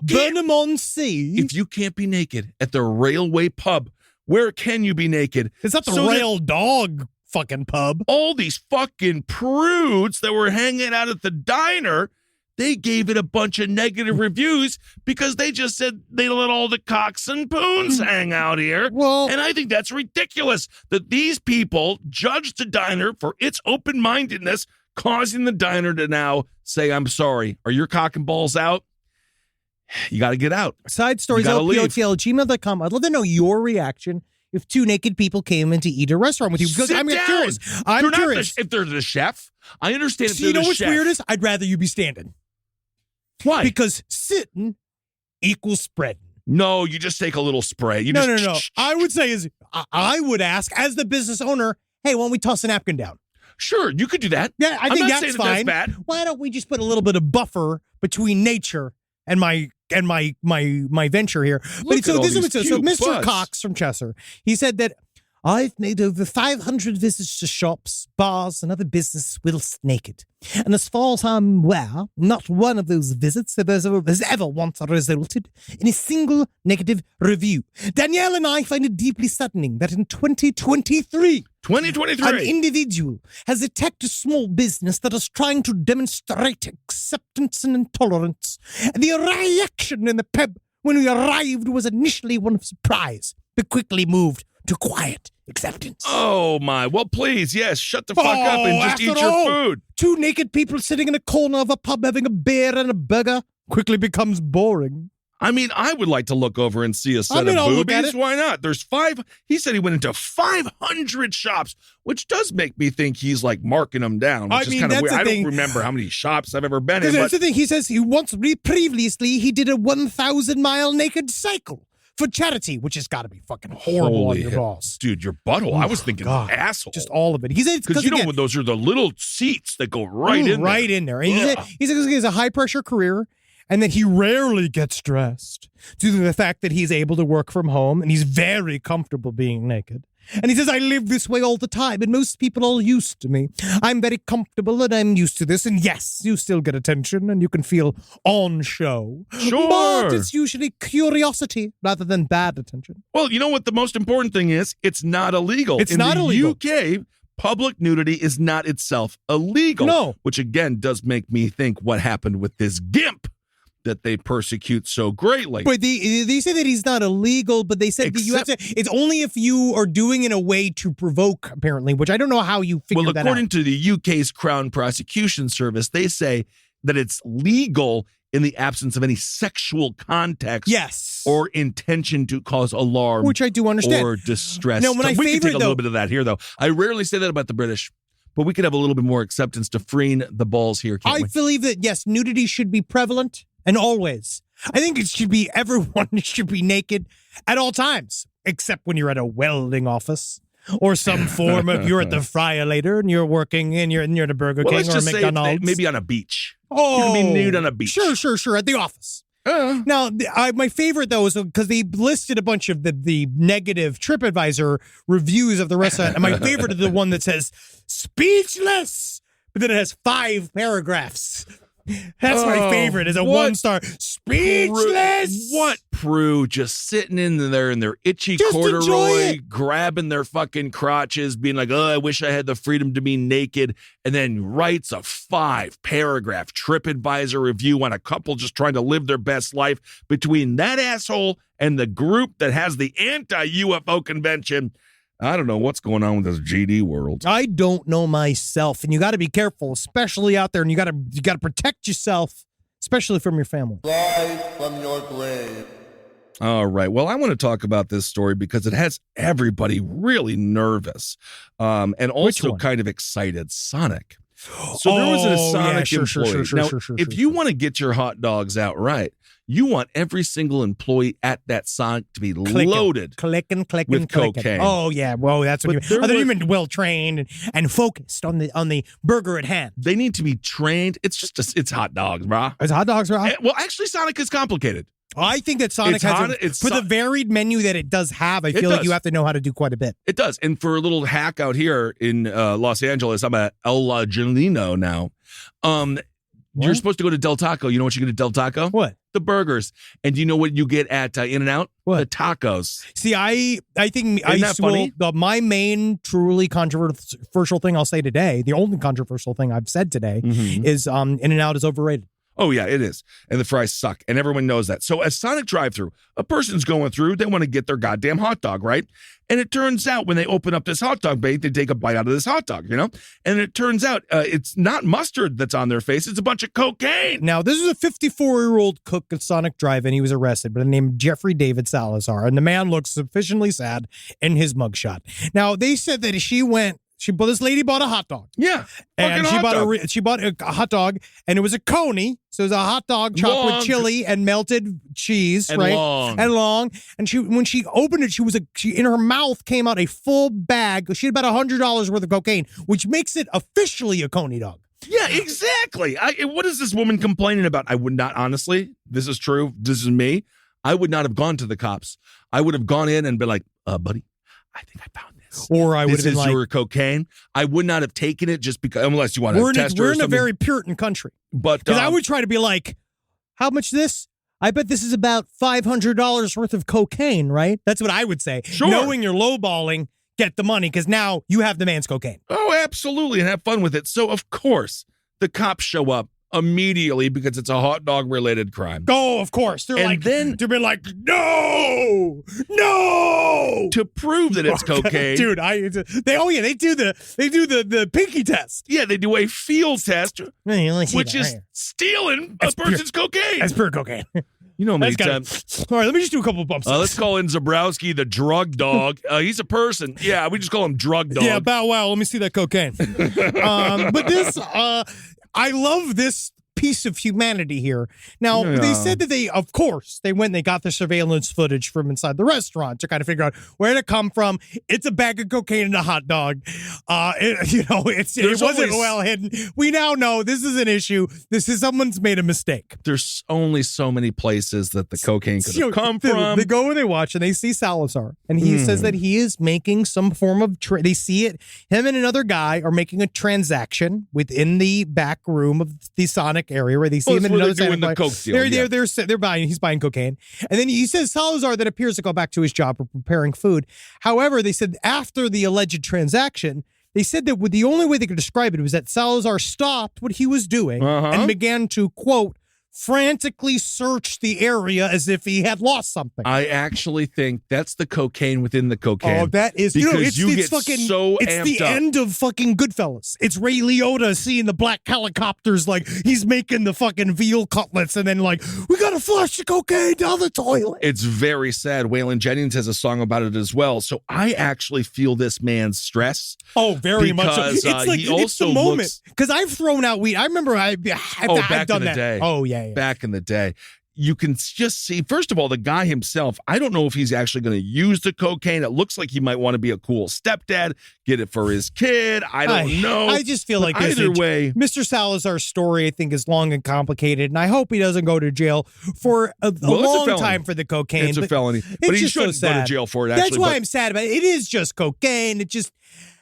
Burnham-on-Sea. If you can't be naked at the Railway Pub, where can you be naked? It's not the Rail Dog fucking pub. All these fucking prudes that were hanging out at the diner, they gave it a bunch of negative reviews because they just said they let all the cocks and poons hang out here. Well, and I think that's ridiculous that these people judged the diner for its open-mindedness, causing the diner to now say, I'm sorry, are your cock and balls out? You got to get out. Side stories, LPOTL@gmail.com. I'd love to know your reaction if two naked people came in to eat at a restaurant with you. Because I'm curious. I'm curious. If they're the chef, I understand if So they're you know the what's chef. weird is? I'd rather you be standing. Why? Because sitting equals spreading. No, you just take a little spray. No. I would say I would ask, as the business owner, hey, why don't we toss a napkin down? Sure, you could do that. Yeah, I think that's fine. That's bad. Why don't we just put a little bit of buffer between nature and my venture here? Look at all these So cute Mr. butts. Cox from Chesser, he said that I've made over 500 visits to shops, bars, and other business whilst naked. And as far as I'm aware, not one of those visits has ever once resulted in a single negative review. Danielle and I find it deeply saddening that in 2023, an individual has attacked a small business that is trying to demonstrate acceptance and intolerance. The reaction in the pub when we arrived was initially one of surprise, but quickly moved to quiet acceptance. Oh, my. Well, please, yes, shut the fuck up and just eat your food. Two naked people sitting in a corner of a pub having a beer and a burger quickly becomes boring. I mean, I would like to look over and see a set of I'll look at boobies. it. Why not? He said he went into 500 shops, which does make me think he's like marking them down, which is kind of weird. I don't remember how many shops I've ever been in. That's the thing. He says previously he did a 1,000-mile naked cycle for charity, which has got to be fucking horrible on your balls. Dude, your butthole. I was thinking asshole. Just all of it. He said it's because those are the little seats that go right in there. And he said he has a high-pressure career, and that he rarely gets dressed due to the fact that he's able to work from home, and he's very comfortable being naked. And he says, I live this way all the time, and most people are used to me. I'm very comfortable, and I'm used to this. And yes, you still get attention, and you can feel on show. Sure. But it's usually curiosity rather than bad attention. Well, you know what the most important thing is? It's not illegal. It's not illegal. In the UK, public nudity is not itself illegal. No. Which, again, does make me think what happened with this gimp that they persecute so greatly. But they say that he's not illegal, but they said that you have to. It's only if you are doing in a way to provoke, apparently, which I don't know how you figure that out. Well, according to the UK's Crown Prosecution Service, they say that it's legal in the absence of any sexual context, yes, or intention to cause alarm, which I do understand, or distress. Now, we can take a little bit of that here, though. I rarely say that about the British. But we could have a little bit more acceptance to freeing the balls here, can't we? I believe that, yes, nudity should be prevalent and always. I think it should be everyone should be naked at all times, except when you're at a welding office. or some form of you're at the fryer later and you're working and you're at a Burger King let's or a just say McDonald's. maybe on a beach. Oh, you can be nude on a beach. Sure. At the office. Now, my favorite, though, is because they listed a bunch of the negative TripAdvisor reviews of the restaurant. And my favorite is the one that says, speechless. But then it has 5 paragraphs. That's my favorite, is a 1-star. Speechless. What Prue just sitting in there in their itchy Just enjoy corduroy, it. grabbing their fucking crotches, being like, oh, I wish I had the freedom to be naked, and then writes a 5-paragraph TripAdvisor review on a couple just trying to live their best life between that asshole and the group that has the anti-UFO convention. I don't know what's going on with this GD world. I don't know myself, and you got to be careful, especially out there, and you got to protect yourself, especially from your family. Live from your grave. All right. Well, I want to talk about this story because it has everybody really nervous, and also kind of excited. Sonic. So there was a Sonic employee. Now, if you want to get your hot dogs out right, you want every single employee at that Sonic to be loaded clicking with cocaine. Oh yeah, well that's what you mean. They're even well trained and focused on the burger at hand. They need to be trained. It's it's hot dogs, brah. It's hot dogs, brah. Well, actually, Sonic is complicated. I think that Sonic for the varied menu that it does have, I feel like you have to know how to do quite a bit. It does. And for a little hack out here in Los Angeles, I'm at El Angelino now. You're supposed to go to Del Taco. You know what you get at Del Taco? What? The burgers. And do you know what you get at In-N-Out? What? The tacos. See, I think funny? My main truly controversial thing I'll say today, the only controversial thing I've said today is In-N-Out is overrated. Oh, yeah, it is. And the fries suck. And everyone knows that. So at Sonic drive-thru, a person's going through, they want to get their goddamn hot dog, right? And it turns out when they open up this hot dog bait, they take a bite out of this hot dog, you know? And it turns out it's not mustard that's on their face. It's a bunch of cocaine. Now, this is a 54-year-old cook at Sonic Drive-In. He was arrested, but named Jeffrey David Salazar. And the man looks sufficiently sad in his mugshot. Now, they said that this lady bought a hot dog. Yeah. And she bought a hot dog, and it was a coney. So it was a hot dog chopped with chili and melted cheese, and right? Long. And long. And when she opened it, in her mouth came out a full bag. She had about $100 worth of cocaine, which makes it officially a coney dog. Yeah, exactly. What is this woman complaining about? I would not, honestly, this is true. This is me. I would not have gone to the cops. I would have gone in and been like, buddy, I think I found this. Or I would have been like, your cocaine. I would not have taken it just because, unless you want to test it. We're in a very Puritan country. But because I would try to be like, how much this? I bet this is about $500 worth of cocaine, right? That's what I would say. Sure. Knowing you're lowballing, get the money because now you have the man's cocaine. Oh, absolutely. And have fun with it. So, of course, the cops show up immediately because it's a hot dog related crime. Oh, of course. They're like, no, to prove that it's cocaine. Dude, they do the pinky test. Yeah, they do a field test, which is stealing a person's cocaine. That's pure cocaine. You know, many times. All right, let me just do a couple of bumps. Let's call in Zabrowski the drug dog. He's a person. Yeah, we just call him drug dog. Yeah, bow wow. Let me see that cocaine. But this, I love this piece of humanity here. Now, they said that they got the surveillance footage from inside the restaurant to kind of figure out where it come from. It's a bag of cocaine and a hot dog. It wasn't well hidden. We now know this is an issue. Someone's made a mistake. There's only so many places that the cocaine could have come from. They go and they watch and they see Salazar, and he says that he is making some form of they see it. Him and another guy are making a transaction within the back room of the Sonic area where they see him in another they're buying. He's buying cocaine, and then he says Salazar that appears to go back to his job of preparing food. However, they said after the alleged transaction, they said that the only way they could describe it was that Salazar stopped what he was doing and began to, quote, frantically search the area as if he had lost something. I actually think that's the cocaine within the cocaine. Oh, that is because you get fucking, so it's amped the up. end of fucking Goodfellas. It's Ray Liotta seeing the black helicopters like he's making the fucking veal cutlets and then like we gotta flush the cocaine down the toilet. It's very sad. Waylon Jennings has a song about it as well. So I actually feel this man's stress. Oh, very much so. It's like he also it's the moment because I've thrown out weed. I remember I've back done in the that. day. Oh yeah. Back in the day. you can just see, first of all, the guy himself, I don't know if he's actually going to use the cocaine. It looks like he might want to be a cool stepdad, get it for his kid. I don't know. I just feel like either way, Mr. Salazar's story, I think, is long and complicated, and I hope he doesn't go to jail for a long time for the cocaine. It's a felony, but he shouldn't go to jail for it, actually. That's why I'm sad about it. It is just cocaine. It just...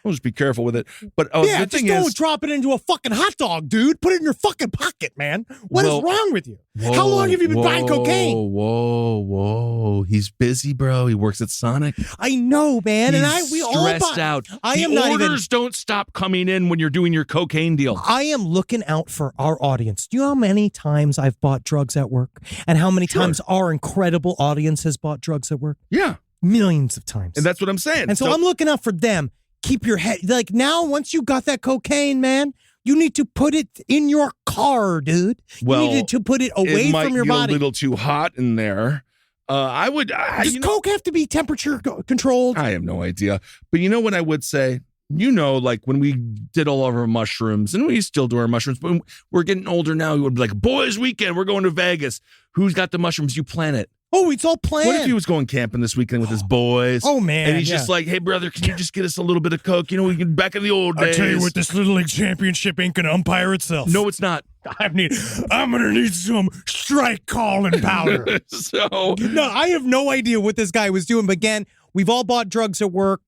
I'll just be careful with it. But yeah, the just thing don't is, drop it into a fucking hot dog, dude. Put it in your fucking pocket, man. What is wrong with you? How long have you been buying cocaine? Whoa. He's busy, bro. He works at Sonic. I know, man. He's stressed out. Orders don't stop coming in when you're doing your cocaine deal. I am looking out for our audience. Do you know how many times I've bought drugs at work? And how many times our incredible audience has bought drugs at work? Yeah. Millions of times. And that's what I'm saying. And so I'm looking out for them. Keep your head, like now, once you got that cocaine, man, you need to put it in your car, dude. Well, you need to put it away from your body. A little too hot in there. Does Coke have to be temperature controlled? I have no idea. But you know what I would say? Like when we did all of our mushrooms, and we still do our mushrooms, but we're getting older now, we would be like, boys weekend, we're going to Vegas. Who's got the mushrooms? You plan it. Oh, it's all planned. What if he was going camping this weekend with his boys? Oh, man. And he's just like, hey, brother, can you just get us a little bit of Coke? We can back in the old days. I tell you what, this Little League Championship ain't going to umpire itself. No, it's not. I'm going to need some strike calling powder. No, I have no idea what this guy was doing. But again, we've all bought drugs at work.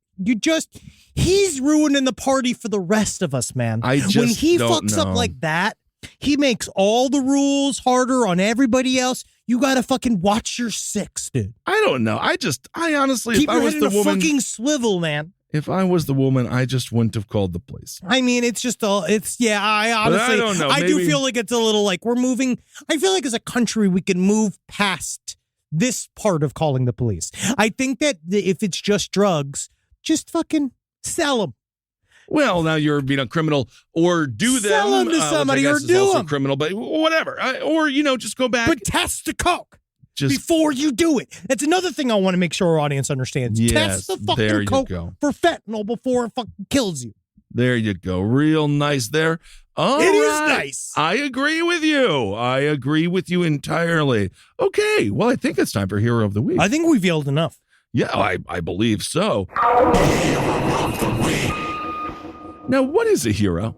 He's ruining the party for the rest of us, man. When he fucks up like that, he makes all the rules harder on everybody else. You gotta fucking watch your six, dude. I don't know. I honestly, keep if your I was head the in a woman, fucking swivel, man. If I was the woman, I just wouldn't have called the police. I mean, it's just I honestly, I don't know. I do feel like it's a little like we're moving. I feel like as a country, we can move past this part of calling the police. I think that if it's just drugs, just fucking sell them. Well, now you're being a criminal, or do them. Sell them to somebody, or do also them. Criminal, but whatever. Or just go back. But test the Coke before you do it. That's another thing I want to make sure our audience understands. Yes, test the fucking Coke for fentanyl before it fucking kills you. There you go. Real nice there. It is nice. I agree with you. I agree with you entirely. Okay. Well, I think it's time for Hero of the Week. I think we've yelled enough. Yeah, I believe so. Now, what is a hero?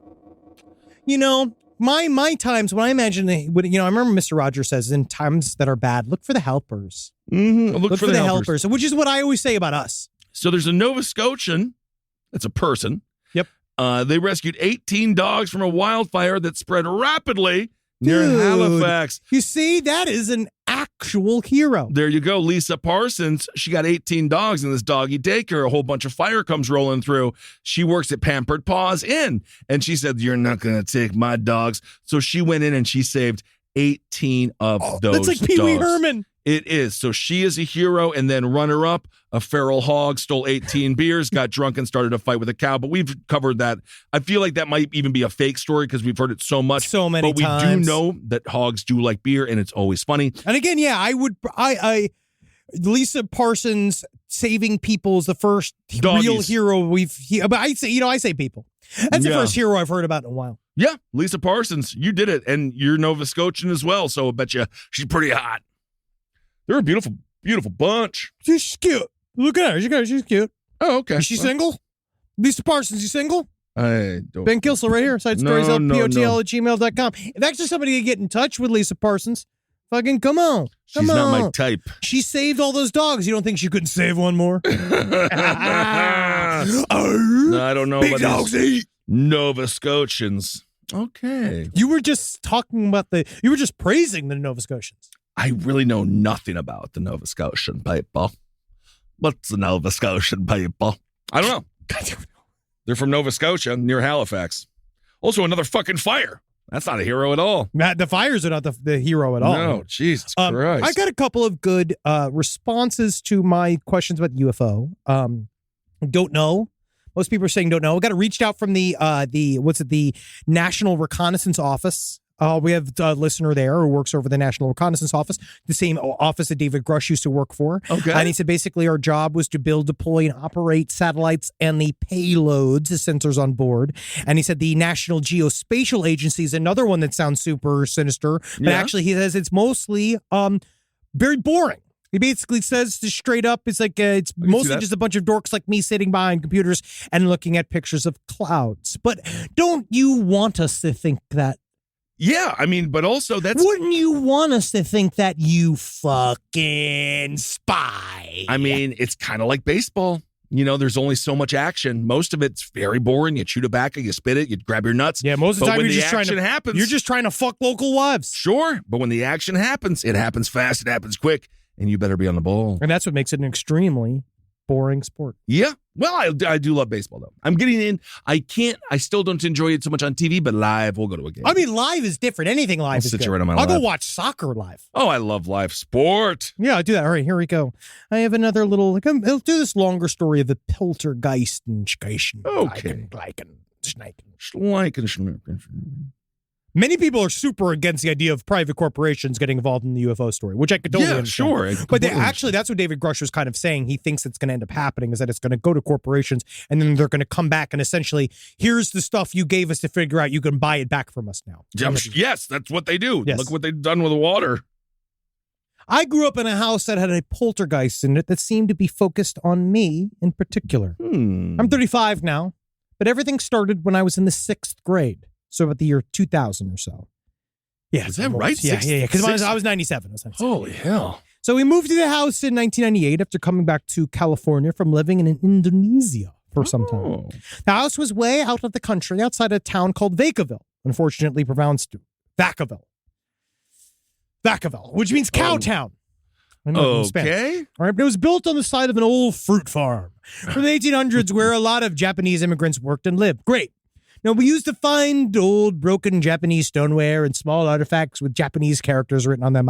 My times when I imagine, I remember Mr. Rogers says, in times that are bad, look for the helpers. Mm-hmm. Look for the helpers, which is what I always say about us. So there's a Nova Scotian. That's a person. Yep. They rescued 18 dogs from a wildfire that spread rapidly near Halifax. You see, that is an actual hero. There you go. Lisa Parsons, she got 18 dogs in this doggy daycare. A whole bunch of fire comes rolling through. She works at Pampered Paws Inn, and she said, you're not going to take my dogs. So she went in and she saved 18 of those dogs. That's like Pee Wee Herman. It is. So she is a hero, and then runner-up, a feral hog, stole 18 beers, got drunk, and started a fight with a cow. But we've covered that. I feel like that might even be a fake story because we've heard it so much. So many times. But we do know that hogs do like beer, and it's always funny. And again, Lisa Parsons saving people is the first real hero but I say people. That's the first hero I've heard about in a while. Yeah, Lisa Parsons, you did it, and you're Nova Scotian as well, so I bet you she's pretty hot. They're a beautiful, beautiful bunch. She's cute. Look at her. She's cute. Oh, okay. Is she single? Lisa Parsons, you single? I don't. Ben Kissel right here. Side stories POTL@gmail.com. If actually somebody could get in touch with Lisa Parsons, fucking come on. She's not my type. She saved all those dogs. You don't think she couldn't save one more? No, I don't know. Big dogs eat. Nova Scotians. Okay. You were just praising the Nova Scotians. I really know nothing about the Nova Scotian people. What's the Nova Scotian people? I don't know. They're from Nova Scotia, near Halifax. Also, another fucking fire. That's not a hero at all. The fires are not the hero at all. No, Jesus Christ. I got a couple of good responses to my questions about UFO. Don't know. Most people are saying don't know. I got reached out from the National Reconnaissance Office We have a listener there who works over the National Reconnaissance Office, the same office that David Grusch used to work for. Okay. And he said basically our job was to build, deploy, and operate satellites and the payloads, the sensors on board. And he said the National Geospatial Agency is another one that sounds super sinister, but actually he says it's mostly very boring. He basically says just straight up, it's like it's mostly just a bunch of dorks like me sitting behind computers and looking at pictures of clouds. But don't you want us to think that? Yeah, I mean, but also Wouldn't you want us to think that, you fucking spy? I mean, it's kind of like baseball. You know, there's only so much action. Most of it's very boring. You shoot a backer, you spit it, you grab your nuts. Yeah, most of the time when you're you're just trying to fuck local wives. Sure, but when the action happens, it happens fast, it happens quick, and you better be on the ball. And that's what makes it an extremely boring sport. Yeah. Well, I do love baseball, though. I'm getting in. I still don't enjoy it so much on TV, but live, we'll go to a game. I mean, live is different. Anything live is sit good. you right on my I'll go lap. watch soccer live. Oh, I love live sport. Yeah, I do that. All right, here we go. I have another little, I'll do this longer story of the Poltergeist and Scotian. Okay. Many people are super against the idea of private corporations getting involved in the UFO story, which I could totally understand. Sure. But actually, that's what David Grusch was kind of saying. He thinks it's going to end up happening is that it's going to go to corporations and then they're going to come back and essentially, here's the stuff you gave us to figure out. You can buy it back from us now. Yes, that's what they do. Yes. Look what they've done with the water. I grew up in a house that had a poltergeist in it that seemed to be focused on me in particular. I'm 35 now, but everything started when I was in the 6th grade. So about the year 2000 or so. Yeah. Is that right? Yeah. Because I was 97. Holy hell. So we moved to the house in 1998 after coming back to California from living in Indonesia for some time. The house was way out of the country outside a town called Vacaville, unfortunately pronounced Vacaville, which means cow town. Okay. All right, but it was built on the side of an old fruit farm from the 1800s where a lot of Japanese immigrants worked and lived. Great. Now, we used to find old broken Japanese stoneware and small artifacts with Japanese characters written on them.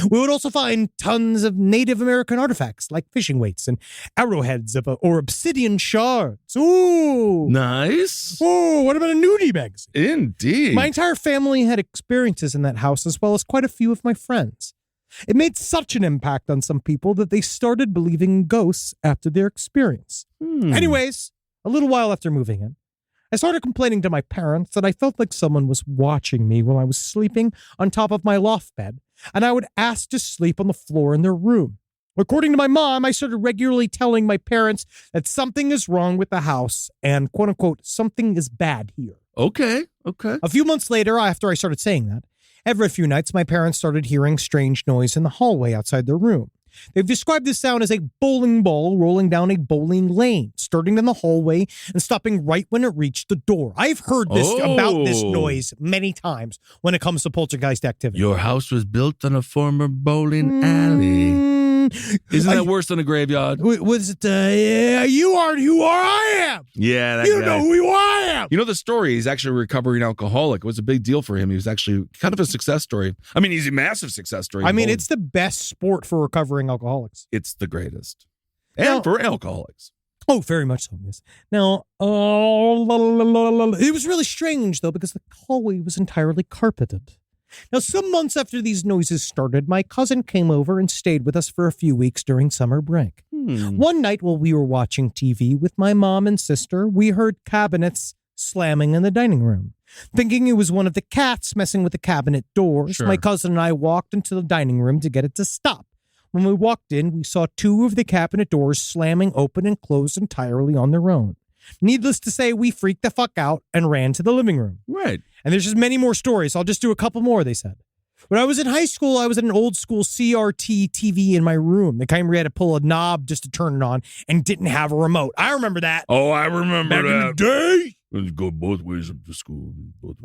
We would also find tons of Native American artifacts like fishing weights and arrowheads or obsidian shards. Ooh. Nice. Oh, what about a nudie magazine? Indeed. My entire family had experiences in that house as well as quite a few of my friends. It made such an impact on some people that they started believing in ghosts after their experience. Anyways, a little while after moving in, I started complaining to my parents that I felt like someone was watching me while I was sleeping on top of my loft bed, and I would ask to sleep on the floor in their room. According to my mom, I started regularly telling my parents that something is wrong with the house and, quote unquote, something is bad here. Okay. A few months later, after I started saying that, every few nights my parents started hearing strange noise in the hallway outside their room. They've described this sound as a bowling ball rolling down a bowling lane, starting in the hallway and stopping right when it reached the door. I've heard about this noise many times when it comes to poltergeist activity. Your house was built on a former bowling alley. Isn't that worse than a graveyard? Was it, yeah, you aren't who I am. Yeah, that You guy. know who I am. You know the story? He's actually a recovering alcoholic. It was a big deal for him. He was actually kind of a success story. I mean, he's a massive success story. I mean, it's the best sport for recovering alcoholics. It's the greatest. And for alcoholics. Oh, very much so, yes. Now, it was really strange, though, because the hallway was entirely carpeted. Now, some months after these noises started, my cousin came over and stayed with us for a few weeks during summer break. One night while we were watching TV with my mom and sister, we heard cabinets slamming in the dining room. Thinking it was one of the cats messing with the cabinet doors, my cousin and I walked into the dining room to get it to stop. When we walked in, we saw 2 of the cabinet doors slamming open and closed entirely on their own. Needless to say, we freaked the fuck out and ran to the living room. Right. And there's just many more stories. I'll just do a couple more, they said. When I was in high school, I was at an old school CRT TV in my room. The kind where you had to pull a knob just to turn it on and didn't have a remote. I remember that. Oh, I remember Back that. in the day. You go both ways up to school.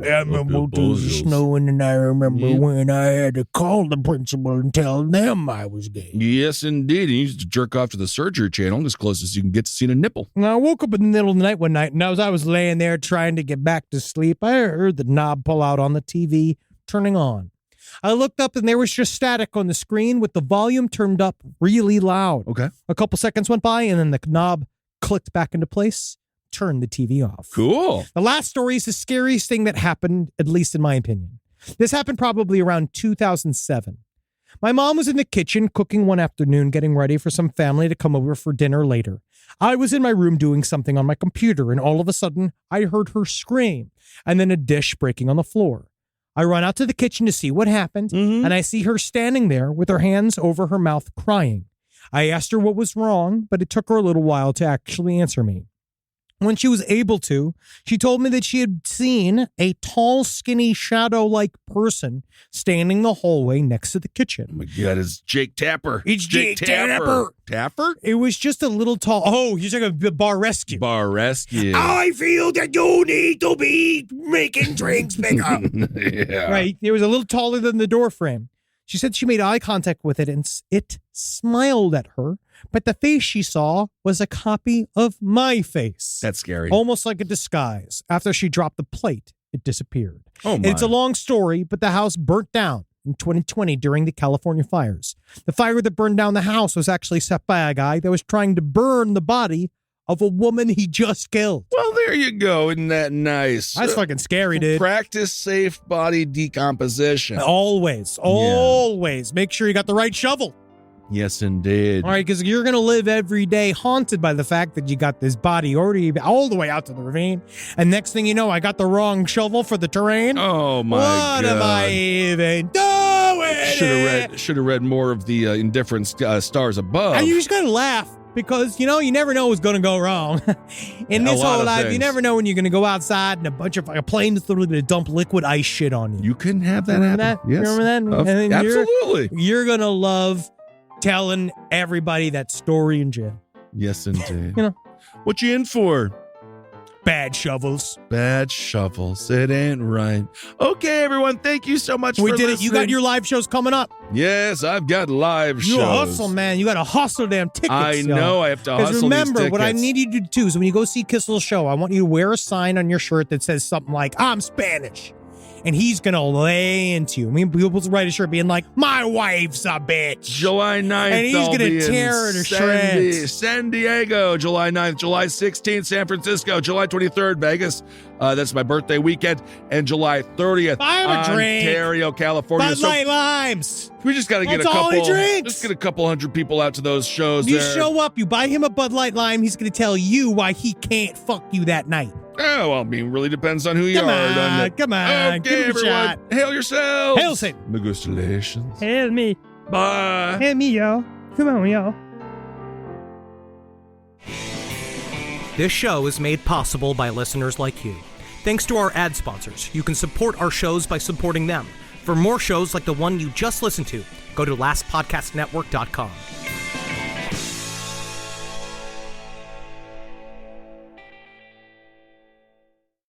I remember it was snowing, and I remember when I had to call the principal and tell them I was gay. Yes, indeed. And you used to jerk off to the surgery channel as close as you can get to seeing a nipple. And I woke up in the middle of the night one night, and as I was laying there trying to get back to sleep, I heard the knob pull out on the TV, turning on. I looked up, and there was just static on the screen with the volume turned up really loud. Okay. A couple seconds went by, and then the knob clicked back into place, turned the TV off. Cool. The last story is the scariest thing that happened, at least in my opinion. This happened probably around 2007. My mom was in the kitchen cooking one afternoon, getting ready for some family to come over for dinner later. I was in my room doing something on my computer, and all of a sudden, I heard her scream, and then a dish breaking on the floor. I run out to the kitchen to see what happened, and I see her standing there with her hands over her mouth crying. I asked her what was wrong, but it took her a little while to actually answer me. When she was able to, she told me that she had seen a tall, skinny, shadow-like person standing in the hallway next to the kitchen. Oh my God, it's Jake Tapper. It's Jake Tapper. Tapper? It was just a little tall. Oh, you're talking about Bar Rescue. Bar Rescue. I feel that you need to be making drinks bigger. Yeah. Right. It was a little taller than the door frame. She said she made eye contact with it and it smiled at her, but the face she saw was a copy of my face. That's scary. Almost like a disguise. After she dropped the plate, it disappeared. Oh, And my. it's a long story, but the house burnt down in 2020 during the California fires. The fire that burned down the house was actually set by a guy that was trying to burn the body of a woman he just killed. Well, there you go. Isn't that nice? That's fucking scary, dude. Practice safe body decomposition. Always. Make sure you got the right shovel. Yes, indeed. All right, because you're going to live every day haunted by the fact that you got this body already all the way out to the ravine. And next thing you know, I got the wrong shovel for the terrain. Oh, my God. What am I even doing? Should have read more of the indifferent stars above. And you just got to laugh because, you never know what's going to go wrong. In this whole life, you never know when you're going to go outside and a bunch of a plane is literally going to dump liquid ice shit on you. You couldn't have that Remember happen. that? Yes. Remember that? And then Absolutely. You're going to love telling everybody that story in jail. Yes, indeed. You know. What you in for? Bad shovels. Bad shovels. It ain't right. Okay, everyone. Thank you so much We for did listening. it. You got your live shows coming up. Yes, I've got live shows. You hustle, man. You got to hustle damn tickets. I know. I have to hustle. Because remember, these what I tickets. need you to do is when you go see Kissel's show, I want you to wear a sign on your shirt that says something like, I'm Spanish. And he's going to lay into you. I mean, people write a shirt being like, my wife's a bitch. July 9th. And he's going to tear her to shreds. San Diego, July 9th. July 16th, San Francisco. July 23rd, Vegas. That's my birthday weekend. And July 30th, Buy him a drink. Ontario, California. Bud Light Limes. We just got to get That's all he drinks. Just get a couple hundred people out to those shows. You there. show up, you buy him a Bud Light Lime, he's going to tell you why he can't fuck you that night. Oh, well, I mean, really depends on who you are, doesn't it? Come on. Okay, Give him a everyone. shot. Hail yourselves. Hail Satan. Congratulations. Hail me. Bye. Hail me, yo. Come on, yo. This show is made possible by listeners like you. Thanks to our ad sponsors, you can support our shows by supporting them. For more shows like the one you just listened to, go to lastpodcastnetwork.com.